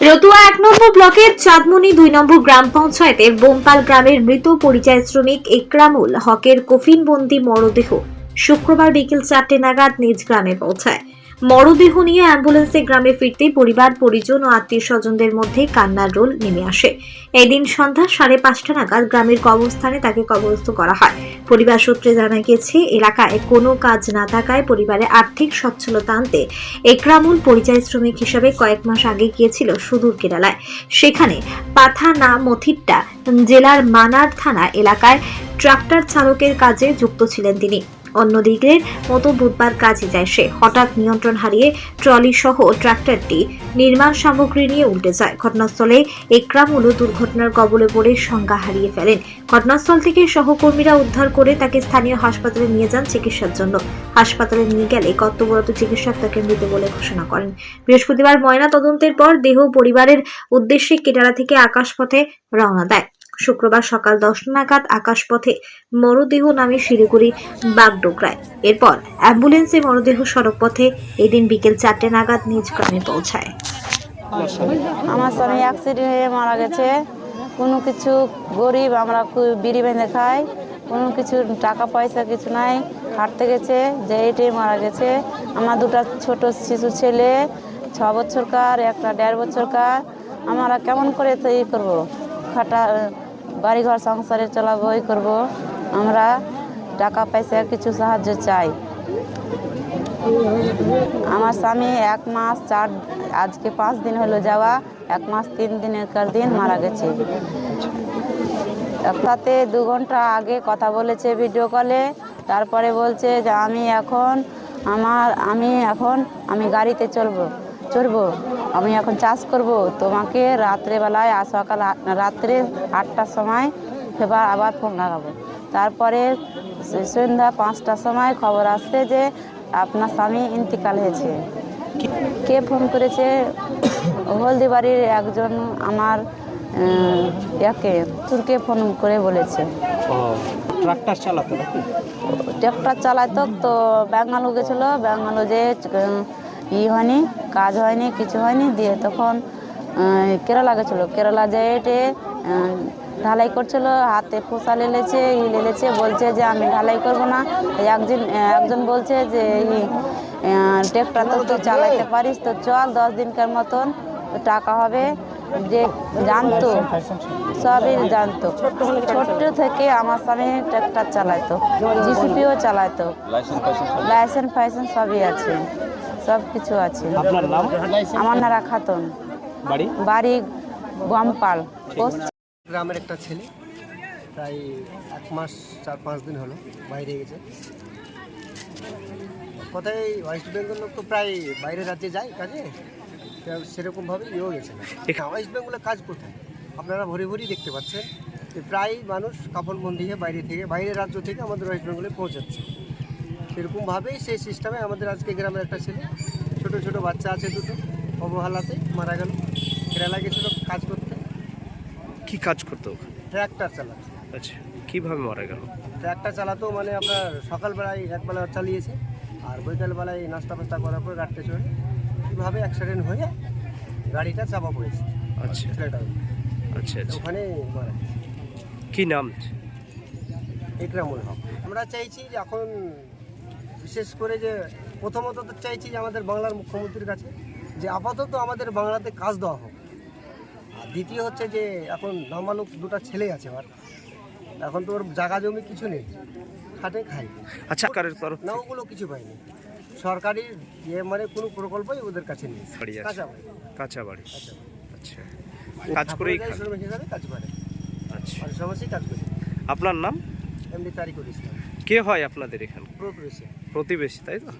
রতুয়া ১ নম্বর ব্লকের চাঁদমনি ২ নম্বর গ্রাম পঞ্চায়েতের বোমপাল গ্রামের মৃত পরিযায়ী শ্রমিক ইকরামুল হকের কফিনবন্দি মরদেহ শুক্রবার বিকেল ৪টে নাগাদ নিজ গ্রামে পৌঁছায়। মরদেহ নিয়ে অ্যাম্বুলেন্সে গ্রামে ফিরতে পরিবার পরিজন ও আত্মীয় স্বজনদের মধ্যে কান্নার রোল নেমে আসে। এদিন সন্ধ্যা ৫:৩০ নাগাদ গ্রামের কবরস্থানে তাকে কবরস্থ করা হয়। পরিবার সূত্রে জানা গেছে, এলাকায় কোনো কাজ না থাকায় পরিবারে আর্থিক সচ্ছলতা আনতে ইকরামুল পরিযায়ী শ্রমিক হিসেবে কয়েক মাস আগে গিয়েছিল সুদূর কেরালায়। সেখানে পাথানামথিট্টা জেলার মানার থানা এলাকায় ট্রাক্টর চালকের কাজে যুক্ত ছিলেন তিনি। অন্যদিকের মতো বুধবার কাজে যায় সে। হঠাৎ নিয়ন্ত্রণ হারিয়ে ট্রলি সহ ট্রাক্টরটি নির্মাণ সামগ্রী নিয়ে উল্টে যায়। ঘটনাস্থলে ইকরামুল দুর্ঘটনার কবলে পড়ে সংজ্ঞা হারিয়ে ফেলেন। ঘটনাস্থল থেকে সহকর্মীরা উদ্ধার করে তাকে স্থানীয় হাসপাতালে নিয়ে যান চিকিৎসার জন্য। হাসপাতালে নিয়ে গেলে কর্তব্যরত চিকিৎসক তাকে মৃত বলে ঘোষণা করেন। বৃহস্পতিবার ময়না তদন্তের পর দেহ পরিবারের উদ্দেশ্যে কেরালা থেকে আকাশপথে রওনা দেয়। শুক্রবার সকাল 10টা নাগাদ আকাশপথে মরদেহ নামে শিলিগুড়ি বাগডোগরায়। এরপর অ্যাম্বুলেন্সে মরদেহ সড়ক পথে এদিন বিকেল 4টে নাগাদ নিজ গ্রামে পৌঁছায়। আমার স্বামী অ্যাক্সিডেন্ট হয়ে মারা গেছে। কোনো কিছু গরিব, আমরা বিড়ি বেঁধে খাই, কোনো কিছু টাকা পয়সা কিছু নাই, হাঁটতে গেছে যে এইটাই মারা গেছে। আমার দুটা ছোট শিশু ছেলে, 6 বছরকার, একটা 1.5 বছরকার। আমরা কেমন করে তো ই করবো, খাটা বাড়িঘর সংসারে চালাবো, ই করবো। আমরা টাকা পয়সা কিছু সাহায্য চাই। আমার স্বামী 1 মাস আজকে 5 দিন হলো যাওয়া, 1 মাস 3 দিনের দিন মারা গেছে। একটাতে 2 ঘন্টা আগে কথা বলেছে ভিডিও কলে, তারপরে বলছে যে আমি এখন গাড়িতে চড়বো, আমি এখন চাষ করব, তোমাকে রাত্রেবেলায় রাত্রে 8টার সময় আবার ফোন লাগাবো। তারপরে সন্ধ্যা 5টার সময় খবর আসছে যে আপনার স্বামী ইন্তিকাল হয়েছে। কে ফোন করেছে? হলদিবাড়ির একজন আমার তুরকে ফোন করে বলেছে। ট্রাক্টর চালাতো নাকি? ট্রাক্টর চালাতো তো বেঙ্গালু গেছিলো, বেঙ্গালু যে হয়নি, কাজ হয়নি, কিছু হয়নি, দিয়ে তখন কেরালা গেছিলো। কেরালা যেয়ে ঢালাই করছিল, হাতে ফোসা লেলেছে, বলছে যে আমি ঢালাই করবো না। একজন বলছে যে ট্রাক্টর তো তুই চালাইতে পারিস, তো চল 10 দিনকার মতন টাকা হবে। যে জানতো, সবই জানতো। ছোট্ট থেকে আমার স্বামী ট্রাক্টর চালাইতো, জিসিপিও চালাইতো, লাইসেন্স ফাইসেন্স সবই আছে, সব কিছু আছে। আপনার নাম? আমার নারা খাতুন, বাড়ি বোমপাল। গ্রামের একটা ছেলে, প্রায় 1 মাস 4-5 দিন হলো বাইরে গেছে। কোথায় ওয়েস্ট বেঙ্গল লোক তো প্রায় বাইরে রাজ্যে যায় কাজে, সেরকমভাবে ইয়েও গেছে না। ওয়েস্ট বেঙ্গলে কাজ কোথায় আপনারা ভরি দেখতে পাচ্ছেন যে প্রায় মানুষ কাপড়বন্দি হয়ে বাইরের রাজ্য থেকে আমাদের ওয়েস্ট বেঙ্গলে পৌঁছাচ্ছে। সেরকমভাবেই সেই সিস্টেমে আমাদের আজকে গ্রামের একটা ছেলে, ছোট বাচ্চা আছে দুটো, অবহেলাতে মারা গেল। কেরালা গেছিল কাজ করতে। কি কাজ করতো? ট্রাক্টর চালাচ্ছে। আচ্ছা, কিভাবে মারা গেল? ট্রাক্টর চালাতো মানে আপনার সকালবেলায় একবেলা চালিয়েছে, আর বিকালবেলায় নাস্তা ফাস্তা করার পর গাড়িতে চড়ে কীভাবে অ্যাক্সিডেন্ট হয়ে গাড়িটা চাপা পড়েছে। আচ্ছা ছেলেটার আচ্ছা আচ্ছা। ওখানে মারা গেছে। কি নাম? ইকরামুল হক। আমরা চাইছি যে এখন বিশেষ করে যে প্রথমত তো চাইছি যে আমাদের বাংলার মুখ্যমন্ত্রীর কাছে যে আপাতত আমাদের বাংলাতে কাজ দেওয়া হোক। আর দ্বিতীয় হচ্ছে যে এখন নামালুক দুটো ছেলে আছে আমার, এখন তো ওর জায়গা জমি কিছু নেই, খাটে খাই। আচ্ছা, কারের তরফ না ওগুলো কিছু পাইনি, সরকারি মানে কোনো প্রকল্পই ওদের কাছে নেই। কাঁচা বাড়ি। আচ্ছা, কাজ করেই শ্রমিক হিসাবে কাজ করে। আচ্ছা, আর সমস্যাই কাজ করে। আপনার নাম? এমনি তারিকুল ইসলাম। কে হয় আপনাদের এখানে? প্রতিবেশী। প্রতিবেশী, তাই তো?